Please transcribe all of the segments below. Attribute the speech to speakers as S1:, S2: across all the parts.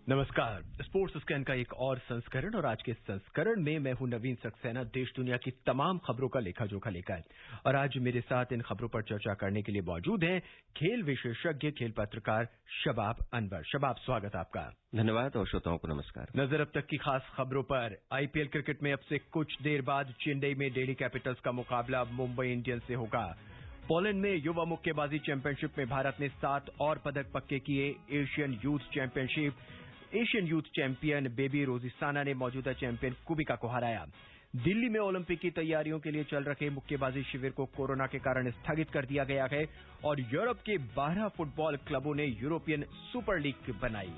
S1: नमस्कार। Sports scan का एक और संस्करण और आज के संस्करण में मैं हूं नवीन सक्सेना देश दुनिया की तमाम खबरों का लेखा जोखा लेकर और आज मेरे साथ इन खबरों पर चर्चा करने के लिए मौजूद हैं खेल विशेषज्ञ खेल पत्रकार शबाब अनवर। शबाब, स्वागत आपका।
S2: धन्यवाद और श्रोताओं को नमस्कार।
S1: नजर अब तक की खास खबरों पर। आईपीएल क्रिकेट में अब से कुछ देर बाद चेन्नई में दिल्ली कैपिटल्स का मुकाबला मुंबई इंडियंस से होगा। पोलैंड में युवा मुक्केबाजी चैंपियनशिप में भारत ने 7 और पदक पक्के किए। एशियन यूथ चैंपियन बेबी रोजिसाना ने मौजूदा चैंपियन कुबिका को हराया। दिल्ली में ओलंपिक की तैयारियों के लिए चल रहे मुक्केबाजी शिविर को कोरोना के कारण स्थगित कर दिया गया है और यूरोप के 12 फुटबॉल क्लबों ने यूरोपियन सुपर लीग बनाई।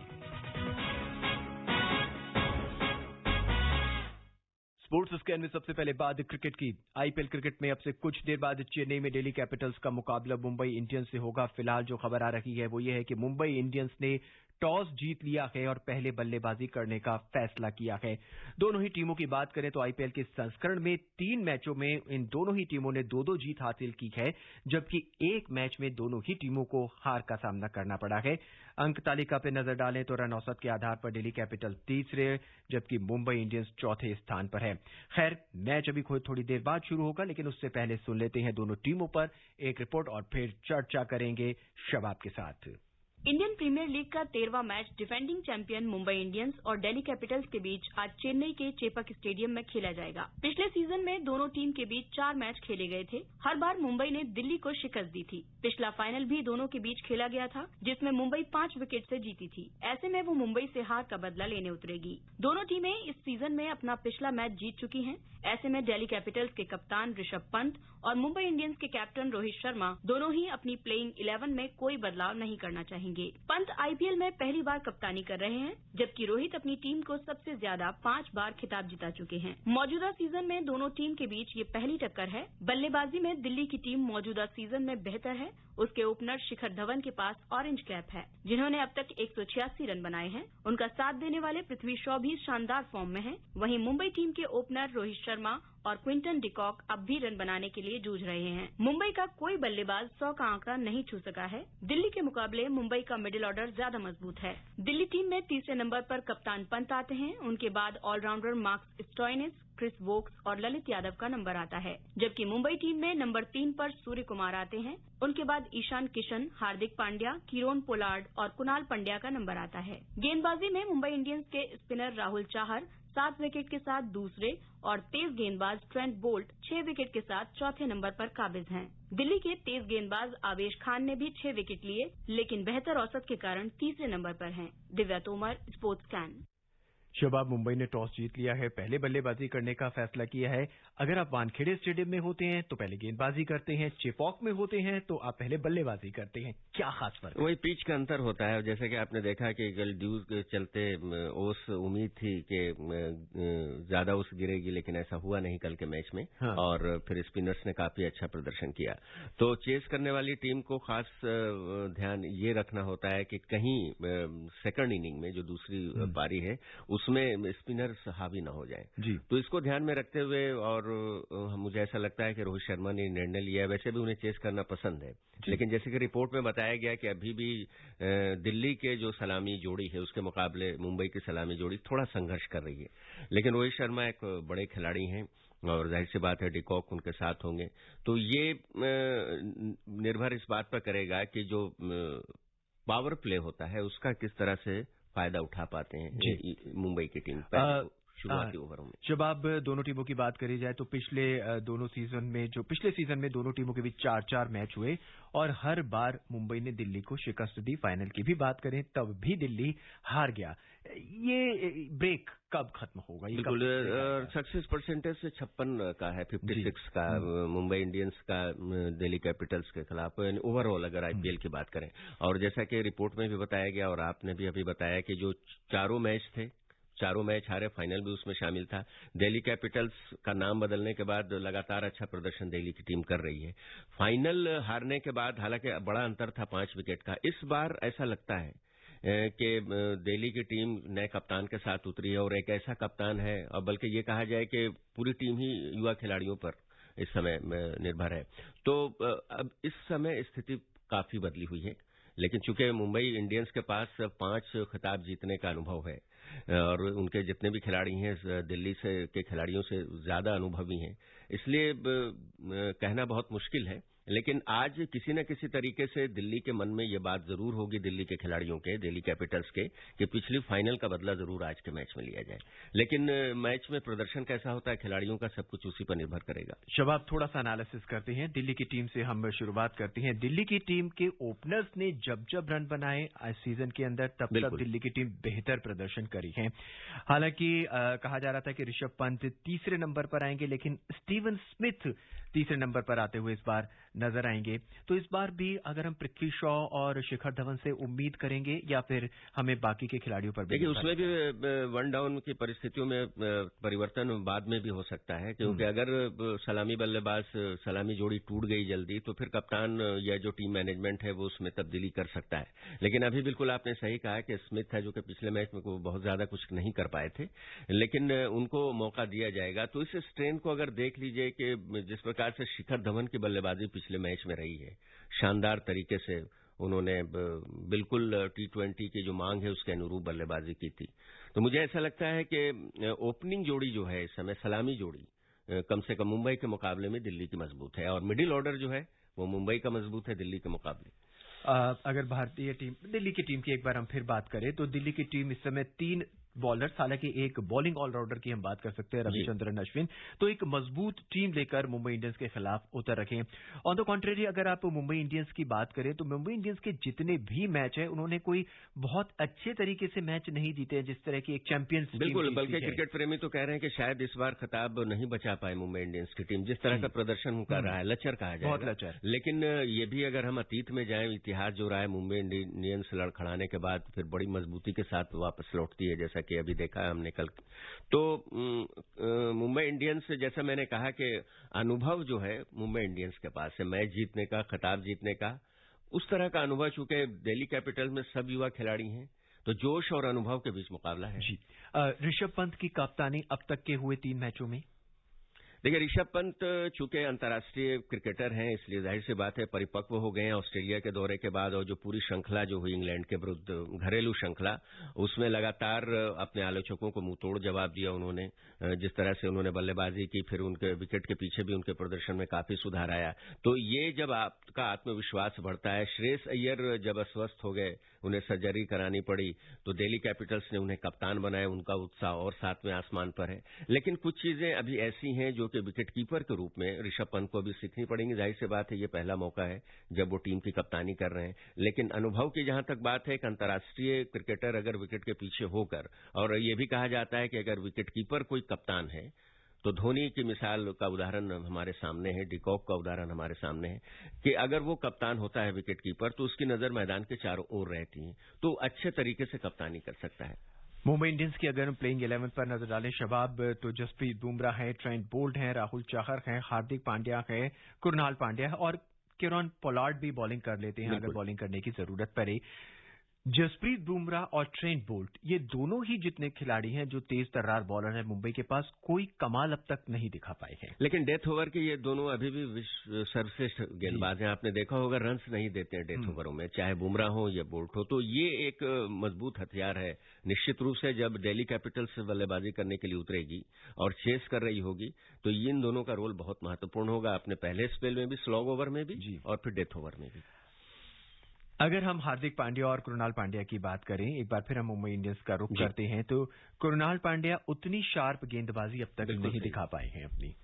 S1: स्पोर्ट्स स्कैन में सबसे पहले बात क्रिकेट की। आईपीएल क्रिकेट में अब से कुछ देर बाद चेन्नई में दिल्ली कैपिटल्स का मुकाबला मुंबई इंडियंस से होगा। फिलहाल जो खबर आ रही है वो ये है कि मुंबई इंडियंस ने टॉस जीत लिया है और पहले बल्लेबाजी करने का फैसला किया है। दोनों ही टीमों की बात करें तो आईपीएल के संस्करण में 3 मैचों में इन दोनों ही टीमों ने 2-2 जीत हासिल की है, जबकि एक मैच में दोनों ही टीमों को हार का सामना करना पड़ा है। अंक तालिका पर नजर डालें तो रन औसत के आधार पर दिल्ली कैपिटल तीसरे जबकि मुंबई इंडियंस चौथे स्थान पर है। खैर, मैच अभी थोड़ी देर बाद शुरू होगा, लेकिन उससे पहले सुन लेते हैं दोनों टीमों पर एक रिपोर्ट और फिर चर्चा करेंगे शबाब के साथ।
S3: इंडियन प्रीमियर लीग का 13वां match defending champion Mumbai Indians और दिल्ली कैपिटल्स के बीच आज चेन्नई के चेपक स्टेडियम में खेला जाएगा। पिछले सीजन में दोनों टीम के बीच 4 मैच खेले गए थे। हर बार मुंबई ने दिल्ली को शिकस्त दी थी। पिछला फाइनल भी दोनों के बीच खेला गया था, जिसमें मुंबई 5 विकेट से जीती थी। ऐसे में वो मुंबई से हार का बदला लेने उतरेगी। दोनों टीमें इस सीजन में अपना पिछला मैच जीत चुकी हैं। ऐसे में दिल्ली कैपिटल्स के कप्तान ऋषभ पंत और मुंबई इंडियंस के कैप्टन रोहित शर्मा दोनों ही अपनी प्लेइंग 11 में कोई बदलाव नहीं करना चाहेंगे। पंत आईपीएल में पहली बार कप्तानी कर रहे हैं, जबकि रोहित अपनी टीम को सबसे ज्यादा 5 बार खिताब जिता चुके हैं। मौजूदा सीजन में दोनों टीम के बीच ये पहली टक्कर है। बल्लेबाजी में दिल्ली की टीम मौजूदा सीजन में बेहतर है। उसके ओपनर शिखर धवन के पास ऑरेंज कैप है, जिन्होंने अब तक 186 रन बनाए हैं। उनका साथ देने वाले पृथ्वी शॉ भी शानदार फॉर्म में हैं। वहीं मुंबई टीम के ओपनर रोहित शर्मा और क्विंटन डिकॉक अब भी रन बनाने के लिए जूझ रहे हैं। मुंबई का कोई बल्लेबाज 100 का आंकड़ा नहीं छू सका है। दिल्ली के मुकाबले मुंबई का मिडिल ऑर्डर ज्यादा मजबूत है। दिल्ली टीम में तीसरे नंबर पर कप्तान पंत आते हैं। उनके बाद allrounder Marcus Stoinis, Chris Woakes और ललित यादव का नंबर आता है, जबकि मुंबई टीम में नंबर 3 पर सूर्य कुमार आते हैं। उनके बाद ईशान किशन, हार्दिक पांड्या, कीरोन पोलार्ड और कुणाल पंड्या का नंबर आता है। गेंदबाजी में मुंबई इंडियंस के स्पिनर राहुल चाहर 7 विकेट के साथ दूसरे और तेज गेंदबाज ट्रेंट बोल्ट 6 विकेट के साथ चौथे नंबर पर काबिज हैं। दिल्ली के तेज गेंदबाज आवेश खान ने भी 6 विकेट लिए, लेकिन बेहतर औसत के कारण तीसरे नंबर पर हैं। Divya Tomar, sports scan.
S1: शबाब, मुंबई ने टॉस जीत लिया है, पहले बल्लेबाजी करने का फैसला किया है। अगर आप वानखेड़े स्टेडियम में होते हैं तो पहले गेंदबाजी करते हैं, चेपॉक में होते हैं तो आप पहले बल्लेबाजी करते हैं। क्या खास फर्क?
S2: वही पिच का अंतर होता है। जैसे कि आपने देखा कि कल ड्यूज के चलते ओस उम्मीद थी कि ज्यादा ओस गिरेगी, लेकिन ऐसा हुआ नहीं कल के मैच में। हाँ। और फिर स्पिनर्स ने काफी अच्छा प्रदर्शन किया। तो चेस करने वाली टीम को खास ध्यान ये रखना होता है कि कहीं सेकंड इनिंग में जो दूसरी पारी है उसमें स्पिनर्स हावी ना हो जाए जी। तो इसको ध्यान में रखते हुए और मुझे ऐसा लगता है कि रोहित शर्मा ने निर्णय लिया है। वैसे भी उन्हें चेस करना पसंद है, लेकिन जैसे कि रिपोर्ट में बताया गया कि अभी भी दिल्ली के जो सलामी जोड़ी है उसके मुकाबले मुंबई की सलामी जोड़ी थोड़ा संघर्ष कर रही है। लेकिन रोहित शर्मा एक बड़े खिलाड़ी हैं और जाहिर सी बात है डिकॉक उनके साथ होंगे। तो ये निर्भर इस बात पर करेगा कि जो पावर प्ले होता है उसका किस तरह से फायदा उठा पाते हैं मुंबई की टीम शुरुआती ओवरों में।
S1: जब आप दोनों टीमों की बात करी जाए तो पिछले सीजन में दोनों टीमों के बीच 4-4 मैच हुए और हर बार मुंबई ने दिल्ली को शिकस्त दी। फाइनल की भी बात करें तब भी दिल्ली हार गया। ये ब्रेक कब खत्म होगा?
S2: बिल्कुल, सक्सेस परसेंटेज से 56 का है, 56 का मुंबई इंडियंस का दिल्ली कैपिटल्स के खिलाफ ओवरऑल अगर आईपीएल की बात करें। और जैसा कि रिपोर्ट में भी बताया गया और आपने भी अभी बताया कि जो चारों मैच हारे, फाइनल भी उसमें शामिल था। दिल्ली कैपिटल्स का नाम बदलने के बाद लगातार अच्छा प्रदर्शन दिल्ली की टीम कर रही है। फाइनल हारने के बाद हालांकि बड़ा अंतर था 5 विकेट का। इस बार ऐसा लगता है कि दिल्ली की टीम नए कप्तान के साथ उतरी है और एक ऐसा कप्तान है, और बल्कि ये कहा जाए कि पूरी टीम ही युवा खिलाड़ियों पर इस समय निर्भर है। तो अब इस समय स्थिति काफी बदली हुई है, लेकिन चूंकि मुंबई इंडियंस के पास 5 खिताब जीतने का अनुभव है और उनके जितने भी खिलाड़ी हैं दिल्ली से के खिलाड़ियों से ज्यादा अनुभवी हैं, इसलिए कहना बहुत मुश्किल है। लेकिन आज किसी न किसी तरीके से दिल्ली के मन में ये बात जरूर होगी, दिल्ली के खिलाड़ियों के, दिल्ली कैपिटल्स के, कि पिछली फाइनल का बदला जरूर आज के मैच में लिया जाए। लेकिन मैच में प्रदर्शन कैसा होता है खिलाड़ियों का, सब कुछ उसी पर निर्भर करेगा।
S1: शबाब, थोड़ा सा एनालिसिस करते हैं। दिल्ली की टीम से हम शुरुआत करते हैं। दिल्ली की टीम के ओपनर्स ने जब रन बनाए आज सीजन के अंदर, तब दिल्ली की टीम बेहतर प्रदर्शन करी है। हालांकि कहा जा रहा था कि ऋषभ पंत तीसरे नंबर पर आएंगे, लेकिन स्टीवन स्मिथ तीसरे नंबर पर आते हुए इस बार नजर आएंगे। तो इस बार भी अगर हम पृथ्वी शॉ और शिखर धवन से उम्मीद करेंगे या फिर हमें बाकी के खिलाड़ियों पर?
S2: देखिए, उसमें भी वन डाउन की परिस्थितियों में परिवर्तन बाद में भी हो सकता है, क्योंकि अगर सलामी बल्लेबाज सलामी जोड़ी टूट गई जल्दी तो फिर कप्तान या जो टीम मैनेजमेंट है वो उसमें तब्दीली कर सकता है। लेकिन अभी बिल्कुल आपने सही कहा कि स्मिथ है जो कि पिछले मैच में बहुत ज्यादा कुछ नहीं कर पाए थे, लेकिन उनको मौका दिया जाएगा। तो इस स्ट्रेन को अगर देख लीजिए कि जिस प्रकार से शिखर धवन की बल्लेबाजी पिछले मैच में रही है, शानदार तरीके से उन्होंने बिल्कुल T20 की जो मांग है उसके अनुरूप बल्लेबाजी की थी। तो मुझे ऐसा लगता है कि ओपनिंग जोड़ी जो है इस समय, सलामी जोड़ी, कम से कम मुंबई के मुकाबले में दिल्ली की मजबूत है, और मिडिल ऑर्डर जो है वो मुंबई का मजबूत है दिल्ली के मुकाबले।
S1: अगर भारतीय टीम, दिल्ली की टीम की एक बार हम फिर बात करें तो दिल्ली की टीम इस समय 3 बॉलर्स, हालांकि एक बॉलिंग ऑलराउंडर की हम बात कर सकते हैं, रविचंद्रन अश्विन, तो एक मजबूत टीम लेकर मुंबई इंडियंस के खिलाफ उतर रखे। ऑन द कॉन्ट्रेरी अगर आप मुंबई इंडियंस की बात करें तो मुंबई इंडियंस के जितने भी मैच है उन्होंने कोई बहुत अच्छे तरीके से मैच नहीं जीते हैं, जिस तरह की एक चैंपियंस।
S2: बिल्कुल, बल्कि क्रिकेट प्रेमी तो कह रहे हैं कि शायद इस बार खिताब नहीं बचा पाए मुंबई इंडियंस की टीम, जिस तरह का प्रदर्शन कर रहा है, लचर कहा जाएगा,
S1: बहुत लचर। लेकिन
S2: ये भी अगर हम अतीत में जाएं, इतिहास जो रहा है मुंबई इंडियंस लड़खड़ाने के बाद फिर बड़ी मजबूती के साथ वापस लौटती है, जैसा कि अभी देखा हमने कल। तो मुंबई इंडियंस, जैसा मैंने कहा कि अनुभव जो है मुंबई इंडियंस के पास है मैच जीतने का, खिताब जीतने का, उस तरह का अनुभव चूंकि दिल्ली कैपिटल में सब युवा खिलाड़ी हैं, तो जोश और अनुभव के बीच मुकाबला है।
S1: जी, ऋषभ पंत की कप्तानी अब तक के हुए 3 मैचों में?
S2: देखिए, ऋषभ पंत चूंकि अंतर्राष्ट्रीय क्रिकेटर हैं, इसलिए जाहिर सी बात है परिपक्व हो गए हैं ऑस्ट्रेलिया के दौरे के बाद, और जो पूरी श्रृंखला जो हुई इंग्लैंड के विरुद्ध, घरेलू श्रृंखला, उसमें लगातार अपने आलोचकों को मुंहतोड़ जवाब दिया उन्होंने। जिस तरह से उन्होंने बल्लेबाजी की, फिर उनके विकेट के पीछे भी उनके प्रदर्शन में काफी सुधार आया। तो ये जब आपका आत्मविश्वास बढ़ता है, श्रेयस अय्यर जब अस्वस्थ हो गए, उन्हें सर्जरी करानी पड़ी, तो दिल्ली कैपिटल्स ने उन्हें कप्तान बनाया, उनका उत्साह और 7वें आसमान पर है। लेकिन कुछ चीजें अभी ऐसी हैं जो कि विकेट कीपर के रूप में ऋषभ पंत को अभी सीखनी पड़ेंगी। जाहिर सी बात है ये पहला मौका है जब वो टीम की कप्तानी कर रहे हैं, लेकिन अनुभव की जहां तक बात है, एक अंतर्राष्ट्रीय क्रिकेटर अगर विकेट के पीछे होकर, और ये भी कहा जाता है कि अगर विकेट कीपर कोई कप्तान है तो धोनी की मिसाल का उदाहरण हमारे सामने है, डिकॉक का उदाहरण हमारे सामने है, कि अगर वो कप्तान होता है विकेट कीपर तो उसकी नजर मैदान के चारों ओर रहती है, तो अच्छे तरीके से कप्तानी कर सकता है।
S1: मुंबई इंडियंस की अगर हम प्लेइंग 11 पर नजर डालें शबाब, तो जसप्रीत बुमराह है, ट्रेंट बोल्ट है, राहुल चाहर है, हार्दिक पांड्या है, कुरनाल पांड्या है, और किरण पोलार्ड भी बॉलिंग कर लेते हैं अगर बॉलिंग करने की जरूरत पड़े। जसप्रीत बुमराह और ट्रेंट बोल्ट, ये दोनों ही जितने खिलाड़ी हैं जो तेज तर्रार बॉलर हैं, मुंबई के पास कोई कमाल अब तक नहीं दिखा पाए हैं।
S2: लेकिन डेथ ओवर के ये दोनों अभी भी विश्व सर्वश्रेष्ठ गेंदबाज हैं। आपने देखा होगा रन्स नहीं देते हैं डेथ ओवरों में, चाहे बुमराह हो या बोल्ट हो। तो ये एक मजबूत हथियार है। निश्चित रूप से जब दिल्ली कैपिटल्स से बल्लेबाजी करने के लिए उतरेगी और चेस कर रही होगी तो इन दोनों का रोल बहुत महत्वपूर्ण होगा, अपने पहले स्पेल में भी, स्लॉग ओवर में भी, और फिर डेथ ओवर में भी।
S1: अगर हम हार्दिक पांड्या और कुरनाल पांड्या की बात करें, एक बार फिर हम मुंबई इंडियंस का रुख करते हैं, तो कुरनाल पांड्या उतनी शार्प गेंदबाजी अब तक नहीं दिखा पाए हैं अपनी।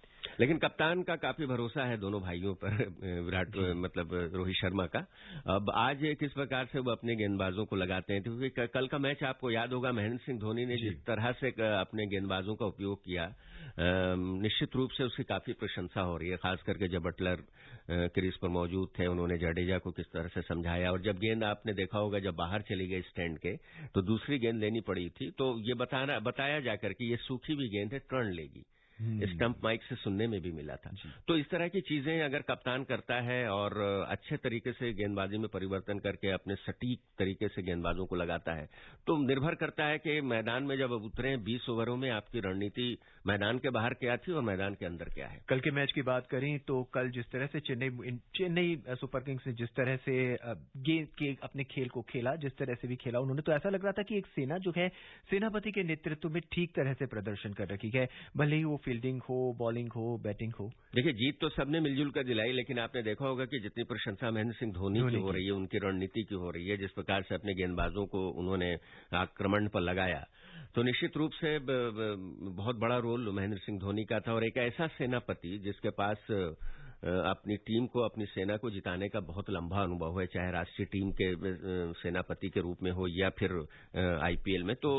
S2: लेकिन कप्तान का काफी भरोसा है दोनों भाइयों पर, विराट मतलब रोहित शर्मा का। अब आज किस प्रकार से वो अपने गेंदबाजों को लगाते हैं, क्योंकि कल का मैच आपको याद होगा, महेंद्र सिंह धोनी ने जिस तरह से अपने गेंदबाजों का उपयोग किया, निश्चित रूप से उसकी काफी प्रशंसा हो रही है, खास करके जब बटलर क्रीज पर मौजूद थे, उन्होंने जडेजा को किस तरह से समझाया। और जब गेंद आपने देखा होगा जब बाहर चली गई स्टैंड के, तो दूसरी गेंद लेनी पड़ी थी, तो ये बताया जाकर कि ये सूखी भी गेंद है, टर्न लेगी, स्टंप माइक से सुनने में भी मिला था। तो इस तरह की चीजें अगर कप्तान करता है और अच्छे तरीके से गेंदबाजी में परिवर्तन करके अपने सटीक तरीके से गेंदबाजों को लगाता है, तो निर्भर करता है कि मैदान में जब उतरे 20 ओवरों में आपकी रणनीति मैदान के बाहर क्या थी और मैदान के अंदर क्या है।
S1: कल के मैच की बात करें तो कल जिस तरह से चेन्नई सुपर किंग्स ने जिस तरह से गेंद के अपने खेल को खेला, जिस तरह से भी खेला उन्होंने, तो ऐसा लग रहा था कि एक सेना जो है सेनापति के नेतृत्व में ठीक तरह से प्रदर्शन कर रखी है, भले ही वो फील्डिंग हो, बॉलिंग हो, बैटिंग हो।
S2: देखिए, जीत तो सबने मिलजुल कर दिलाई, लेकिन आपने देखा होगा कि जितनी प्रशंसा महेंद्र सिंह धोनी की हो रही है, उनकी रणनीति की हो रही है, जिस प्रकार से अपने गेंदबाजों को उन्होंने आक्रमण पर लगाया, तो निश्चित रूप से बहुत बड़ा रोल महेंद्र सिंह धोनी का था। और एक ऐसा सेनापति जिसके पास अपनी टीम को, अपनी सेना को जिताने का बहुत लंबा अनुभव है, चाहे राष्ट्रीय टीम के सेनापति के रूप में हो या फिर आईपीएल में, तो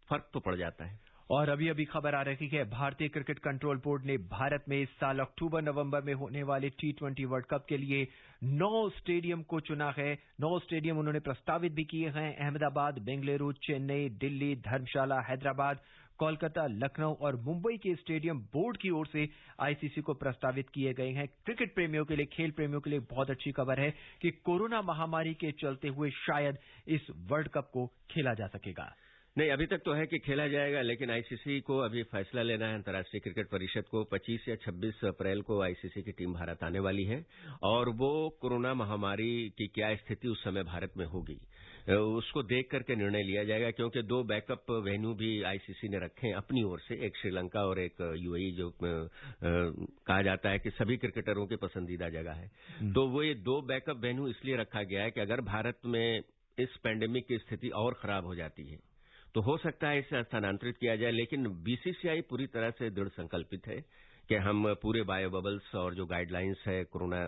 S2: फर्क तो पड़ जाता है।
S1: और अभी खबर आ रही है, भारतीय क्रिकेट कंट्रोल बोर्ड ने भारत में इस साल अक्टूबर-नवंबर में होने वाले T20 वर्ल्ड कप के लिए 9 स्टेडियम को चुना है। 9 स्टेडियम उन्होंने प्रस्तावित भी किए हैं। अहमदाबाद, बेंगलुरु, चेन्नई, दिल्ली, धर्मशाला, हैदराबाद, कोलकाता, लखनऊ और मुंबई के स्टेडियम बोर्ड की ओर से आईसीसी को प्रस्तावित किए गए हैं। क्रिकेट प्रेमियों के लिए, खेल प्रेमियों के लिए बहुत अच्छी खबर है कि कोरोना महामारी के चलते हुए शायद इस वर्ल्ड कप को खेला जा सकेगा।
S2: नहीं, अभी तक तो है कि खेला जाएगा, लेकिन आईसीसी को अभी फैसला लेना है। अंतर्राष्ट्रीय क्रिकेट परिषद को 25 या 26 अप्रैल को आईसीसी की टीम भारत आने वाली है और वो कोरोना महामारी की क्या स्थिति उस समय भारत में होगी, उसको देख करके निर्णय लिया जाएगा। क्योंकि 2 बैकअप वेन्यू भी आईसीसी ने रखे हैं अपनी ओर से, एक श्रीलंका और एक यूएई, जो कहा जाता है कि सभी क्रिकेटरों की पसंदीदा जगह है। तो वो ये 2 बैकअप वेन्यू इसलिए रखा गया है कि अगर भारत में इस पैंडेमिक की स्थिति और खराब हो जाती है तो हो सकता है इसे स्थानांतरित किया जाए। लेकिन बीसीसीआई पूरी तरह से दृढ़ संकल्पित है कि हम पूरे बायो बबल्स और जो गाइडलाइंस है कोरोना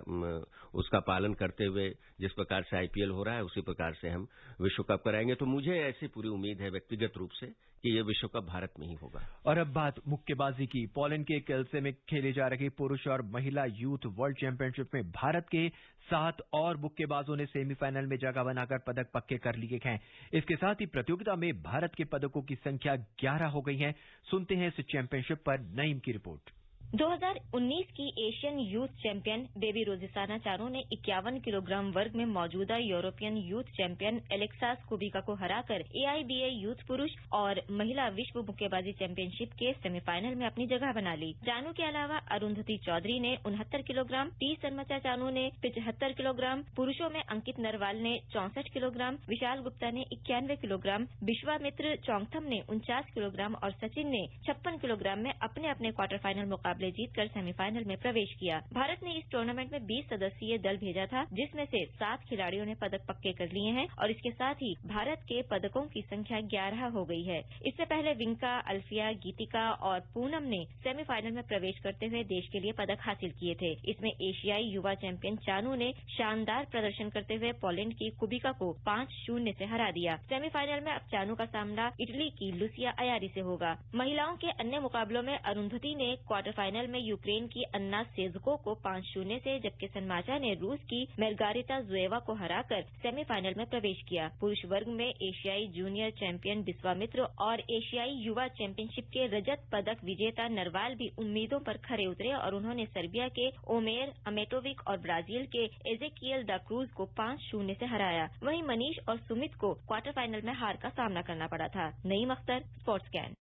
S2: उसका पालन करते हुए जिस प्रकार से आईपीएल हो रहा है उसी प्रकार से हम विश्व कप कराएंगे। तो मुझे ऐसी पूरी उम्मीद है व्यक्तिगत रूप से कि ये विश्व कप भारत में ही होगा।
S1: और अब बात मुक्केबाजी की। पोलैंड के केल्से में खेली जा रही पुरुष और महिला यूथ वर्ल्ड चैंपियनशिप में भारत के 7 और मुक्केबाजों ने सेमीफाइनल में जगह बनाकर पदक पक्के कर लिए हैं। इसके साथ ही प्रतियोगिता में भारत के पदकों की संख्या 11 हो गई है। सुनते हैं इस चैंपियनशिप पर नईम की रिपोर्ट।
S4: 2019 की एशियन यूथ चैंपियन बेबी रोजिसाना चारो ने 51 किलोग्राम वर्ग में मौजूदा यूरोपियन यूथ चैंपियन एलेक्सास कुबिका को हराकर एआईबीए यूथ पुरुष और महिला विश्व मुक्केबाजी चैंपियनशिप के सेमीफाइनल में अपनी जगह बना ली। जानू के अलावा अरुंधति चौधरी ने 69 किलोग्राम, टी सन्मचा चानू ने 75 किलोग्राम, पुरुषों में अंकित नरवाल ने 64 किलोग्राम, विशाल गुप्ता ने 91 किलोग्राम, विश्वामित्र चौंगथम ने 49 किलोग्राम और सचिन ने 56 किलोग्राम में अपने अपने क्वार्टर फाइनल मुकाबले जीतकर सेमीफाइनल में प्रवेश किया। भारत ने इस टूर्नामेंट में 20 सदस्यीय दल भेजा था, जिसमें से 7 खिलाड़ियों ने पदक पक्के कर लिए हैं और इसके साथ ही भारत के पदकों की संख्या 11 हो गई है। इससे पहले विंका, अल्फिया, गीतिका और पूनम ने सेमीफाइनल में प्रवेश करते हुए देश के लिए पदक हासिल किए थे। इसमें एशियाई युवा चैंपियन चानू ने शानदार प्रदर्शन करते हुए पोलैंड की कुबिका को 5-0 से हरा दिया। सेमीफाइनल में अब चानू का सामना इटली की लुसिया अयारी से होगा। महिलाओं के अन्य मुकाबलों में अरुंधति ने क्वार्टर फाइनल में यूक्रेन की अन्ना सेज़को को 5-0 से, जबकि सन्माचा ने रूस की मेरगारिता जुएवा को हराकर सेमीफाइनल में प्रवेश किया। पुरुष वर्ग में एशियाई जूनियर चैंपियन विश्वामित्र और एशियाई युवा चैंपियनशिप के रजत पदक विजेता नरवाल भी उम्मीदों पर खरे उतरे और उन्होंने सर्बिया के ओमेर अमेटोविक और ब्राजील के एजेकियल दा क्रूज को 5-0 से हराया। वहीं मनीष और सुमित को क्वार्टर फाइनल में हार का सामना करना पड़ा था। Naeem Akhtar, sports scan.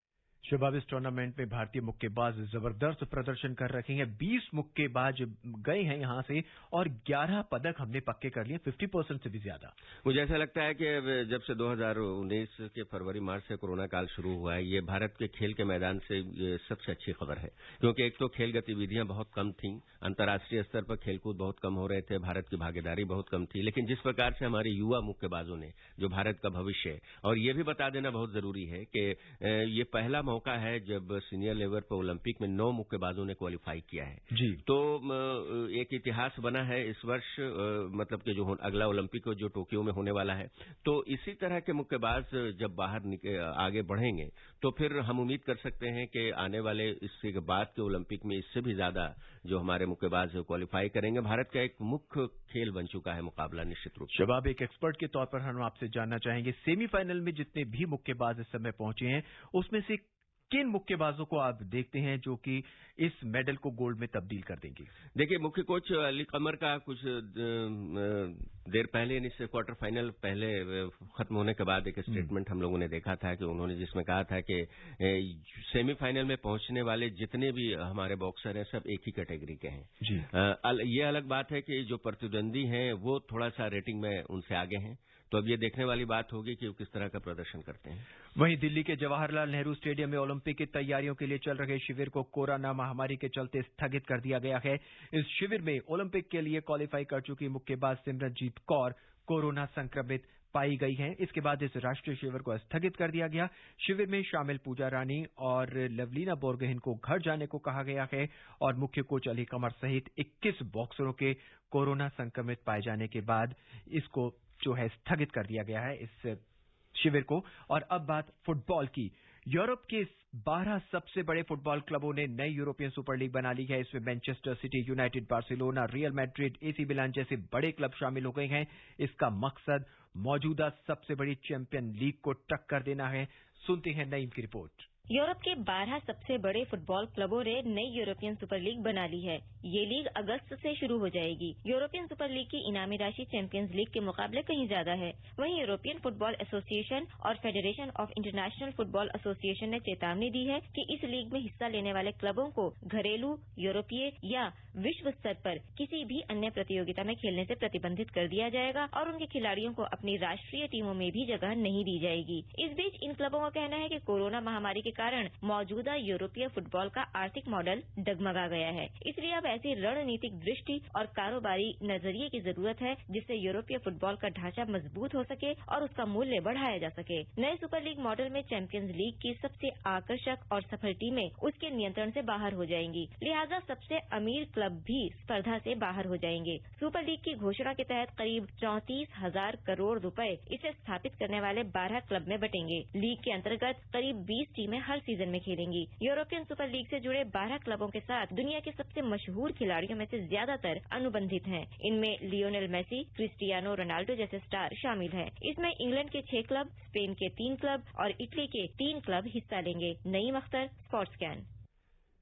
S1: शबाब, इस टूर्नामेंट में भारतीय मुक्केबाज जबरदस्त प्रदर्शन कर रहे हैं। 20 मुक्केबाज गए हैं यहां से और 11 पदक हमने पक्के कर लिए, 50% से भी ज्यादा।
S2: मुझे ऐसा लगता है कि जब से 2019 के फरवरी मार्च से कोरोना काल शुरू हुआ है, ये भारत के खेल के मैदान से ये सबसे अच्छी खबर है। क्योंकि एक तो खेल गतिविधियां बहुत कम थीं, अंतर्राष्ट्रीय स्तर पर खेलकूद बहुत कम हो रहे थे, भारत की भागीदारी बहुत कम थी। लेकिन जिस प्रकार से हमारे युवा मुक्केबाजों ने, जो भारत का भविष्य है, और ये भी बता देना बहुत जरूरी है कि ये पहला मौका है जब सीनियर लेवल पर ओलंपिक में 9 मुक्केबाजों ने क्वालिफाई किया है
S1: जी।
S2: तो एक इतिहास बना है इस वर्ष, मतलब कि जो अगला ओलंपिक जो टोक्यो में होने वाला है। तो इसी तरह के मुक्केबाज जब बाहर आगे बढ़ेंगे तो फिर हम उम्मीद कर सकते हैं कि आने वाले इसके बाद के ओलंपिक में इससे भी ज्यादा जो हमारे मुक्केबाज क्वालिफाई करेंगे। भारत का एक मुख्य खेल बन चुका है मुकाबला, निश्चित रूप से।
S1: शबाब, एक एक्सपर्ट के तौर पर हम आपसे जानना चाहेंगे, सेमीफाइनल में जितने भी मुक्केबाज इस समय पहुंचे हैं उसमें से किन मुक्केबाजों को आप देखते हैं जो कि इस मेडल को गोल्ड में तब्दील कर देंगे?
S2: देखिए, मुख्य कोच अली कमर का कुछ देर पहले इससे क्वार्टर फाइनल पहले खत्म होने के बाद एक स्टेटमेंट हम लोगों ने देखा था कि उन्होंने जिसमें कहा था कि सेमीफाइनल में पहुंचने वाले जितने भी हमारे बॉक्सर हैं सब एक ही कैटेगरी के हैं जी। ये अलग बात है कि जो प्रतिद्वंदी हैं वो थोड़ा सा रेटिंग में उनसे आगे हैं, तो अब ये देखने वाली बात होगी कि वो किस तरह का प्रदर्शन करते हैं।
S1: वहीं दिल्ली के जवाहरलाल नेहरू स्टेडियम में ओलंपिक की तैयारियों के लिए चल रहे शिविर को कोरोना महामारी के चलते स्थगित कर दिया गया है। इस शिविर में ओलंपिक के लिए क्वालिफाई कर चुकी मुक्केबाज सिमरनजीत कौर कोरोना संक्रमित पाई गई हैं। इसके बाद इस राष्ट्रीय शिविर को स्थगित कर दिया गया। शिविर में शामिल पूजा रानी और लवलीना बोरगोहेन को घर जाने को कहा गया है और मुख्य कोच अली कमर सहित 21 बॉक्सरों के कोरोना संक्रमित पाए जाने के बाद इसको जो है स्थगित कर दिया गया है इस शिविर को। और अब बात फुटबॉल की। यूरोप के 12 सबसे बड़े फुटबॉल क्लबों ने नई यूरोपियन सुपर लीग बना ली है। इसमें Manchester city, United, Barcelona, real Madrid, AC Milan जैसे बड़े क्लब शामिल हो गए हैं। इसका मकसद मौजूदा सबसे बड़ी चैंपियन लीग को टक्कर देना है। सुनते हैं नईम की रिपोर्ट।
S4: यूरोप के 12 सबसे बड़े फुटबॉल क्लबों ने नई यूरोपियन सुपर लीग बना ली है। ये लीग अगस्त से शुरू हो जाएगी। यूरोपियन सुपर लीग की इनामी राशि चैंपियंस लीग के मुकाबले कहीं ज्यादा है। वहीं यूरोपियन फुटबॉल एसोसिएशन और federation of international football association ने चेतावनी दी है कि इस लीग में हिस्सा लेने वाले क्लबों को घरेलू, यूरोपीय या विश्व स्तर पर किसी भी अन्य प्रतियोगिता में खेलने से प्रतिबंधित कर दिया जाएगा और उनके खिलाड़ियों को अपनी राष्ट्रीय टीमों में भी जगह नहीं दी जाएगी। इस बीच इन क्लबों का कहना है कि कोरोना महामारी के कारण मौजूदा यूरोपीय फुटबॉल का आर्थिक मॉडल डगमगा गया है। इसलिए अब ऐसी रणनीतिक दृष्टि और कारोबारी नजरिए की जरूरत है जिससे यूरोपीय फुटबॉल का ढांचा मजबूत हो सके और उसका मूल्य बढ़ाया जा सके। नए सुपर लीग मॉडल में चैंपियंस लीग की सबसे आकर्षक और सफल टीमें उसके नियंत्रण से बाहर हो जाएंगी। लिहाजा सबसे अमीर क्लब भी स्पर्धा से बाहर हो जाएंगे। सुपर लीग की घोषणा के तहत करीब 34,000 करोड़ रुपए इसे स्थापित करने वाले 12 क्लब में बटेंगे। लीग के अंतर्गत करीब 20 टीमें हर सीजन में खेलेंगी। यूरोपियन सुपर लीग से जुड़े 12 क्लबों के साथ दुनिया के सबसे मशहूर खिलाड़ियों में से ज्यादातर अनुबंधित हैं। इनमें लियोनेल मेसी, क्रिस्टियानो रोनाल्डो जैसे स्टार शामिल हैं। इसमें इंग्लैंड के 6 क्लब, स्पेन के 3 क्लब और इटली के 3 क्लब हिस्सा लेंगे। नईम अख्तर, स्पोर्ट्सकैन।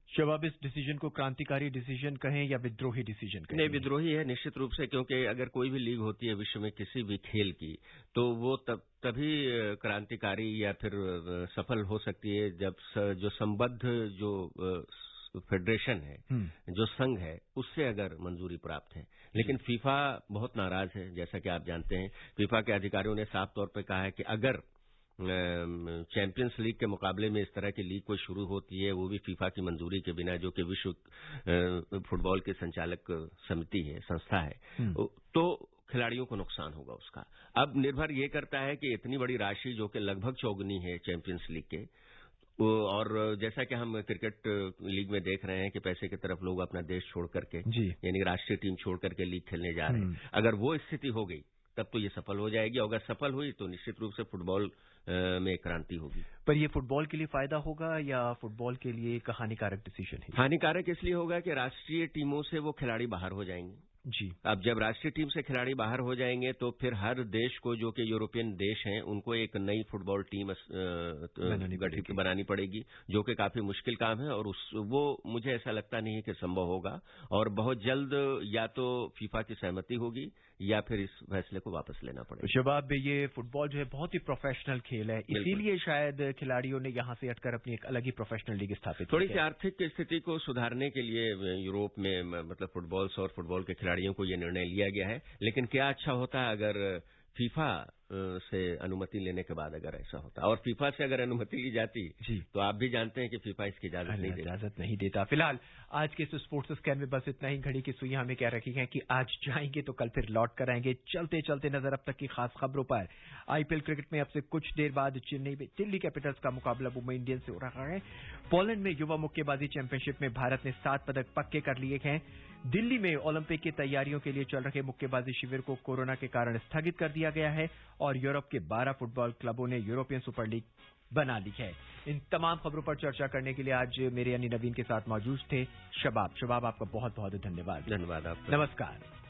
S1: शबाब, इस डिसीजन को क्रांतिकारी डिसीजन कहें या विद्रोही डिसीजन कहें?
S2: नहीं, विद्रोही है निश्चित रूप से, क्योंकि अगर कोई भी लीग होती है विश्व में किसी भी खेल की तो वो तभी क्रांतिकारी या फिर सफल हो सकती है जब जो संबद्ध जो फेडरेशन है, जो संघ है, उससे अगर मंजूरी प्राप्त है। लेकिन फीफा बहुत नाराज है। जैसा कि आप जानते हैं, फीफा के अधिकारियों ने साफ तौर पर कहा है कि अगर चैंपियंस लीग के मुकाबले में इस तरह की लीग कोई शुरू होती है, वो भी फीफा की मंजूरी के बिना, जो कि विश्व फुटबॉल की संचालक समिति है, संस्था है, तो खिलाड़ियों को नुकसान होगा उसका। अब निर्भर ये करता है कि इतनी बड़ी राशि जो कि लगभग चौगुनी है चैंपियंस लीग के, और जैसा कि हम क्रिकेट लीग में देख रहे हैं कि पैसे की तरफ लोग अपना देश छोड़ करके, यानी राष्ट्रीय टीम छोड़ करके लीग खेलने जा रहे हैं। अगर वो स्थिति हो गई तब तो ये सफल हो जाएगी, और अगर सफल हुई तो निश्चित रूप से फुटबॉल में क्रांति होगी।
S1: पर ये फुटबॉल के लिए फायदा होगा या फुटबॉल के लिए एक हानिकारक डिसीजन है?
S2: हानिकारक इसलिए होगा कि राष्ट्रीय टीमों से वो खिलाड़ी बाहर हो जाएंगे
S1: जी।
S2: अब जब राष्ट्रीय टीम से खिलाड़ी बाहर हो जाएंगे तो फिर हर देश को, जो कि यूरोपियन देश हैं, उनको एक नई फुटबॉल टीम गठित बनानी पड़ेगी, जो कि काफी मुश्किल काम है, और वो मुझे ऐसा लगता नहीं है कि संभव होगा, और बहुत जल्द या तो फीफा की सहमति होगी या फिर इस फैसले को वापस लेना पड़ेगा।
S1: शबाब, ये फुटबॉल जो है बहुत ही प्रोफेशनल खेल है, इसीलिए शायद खिलाड़ियों ने यहाँ से हटकर अपनी एक अलग ही प्रोफेशनल लीग स्थापित की।
S2: थोड़ी सी आर्थिक स्थिति को सुधारने के लिए यूरोप में मतलब फुटबॉल के खिलाड़ियों को ये निर्णय लिया गया है। लेकिन क्या अच्छा होता है अगर फीफा से अनुमति लेने के बाद अगर ऐसा होता, और फीफा से अगर अनुमति ली जाती तो आप भी जानते हैं कि फीफा इसकी इजाजत नहीं देता।
S1: फिलहाल आज के इस स्पोर्ट्स स्कैन में बस इतना ही। घड़ी की सुइयां हमें कह रखी हैं कि आज जाएंगे तो कल फिर लौट कर आएंगे। चलते चलते नजर अब तक की खास खबरों पर। आईपीएल क्रिकेट में अब से कुछ देर बाद चेन्नई में दिल्ली कैपिटल्स का मुकाबला मुंबई इंडियंस से हो रहा है। पोलैंड में युवा मुक्केबाजी चैंपियनशिप में भारत ने 7 पदक पक्के कर लिए हैं। दिल्ली में ओलंपिक की तैयारियों के लिए चल रहे मुक्केबाजी शिविर को कोरोना के कारण स्थगित कर दिया गया है, और यूरोप के 12 फुटबॉल क्लबों ने यूरोपियन सुपर लीग बना ली है। इन तमाम खबरों पर चर्चा करने के लिए आज मेरे यानी नवीन के साथ मौजूद थे शबाब। आपका बहुत बहुत धन्यवाद।
S2: धन्यवाद आपका।
S1: नमस्कार।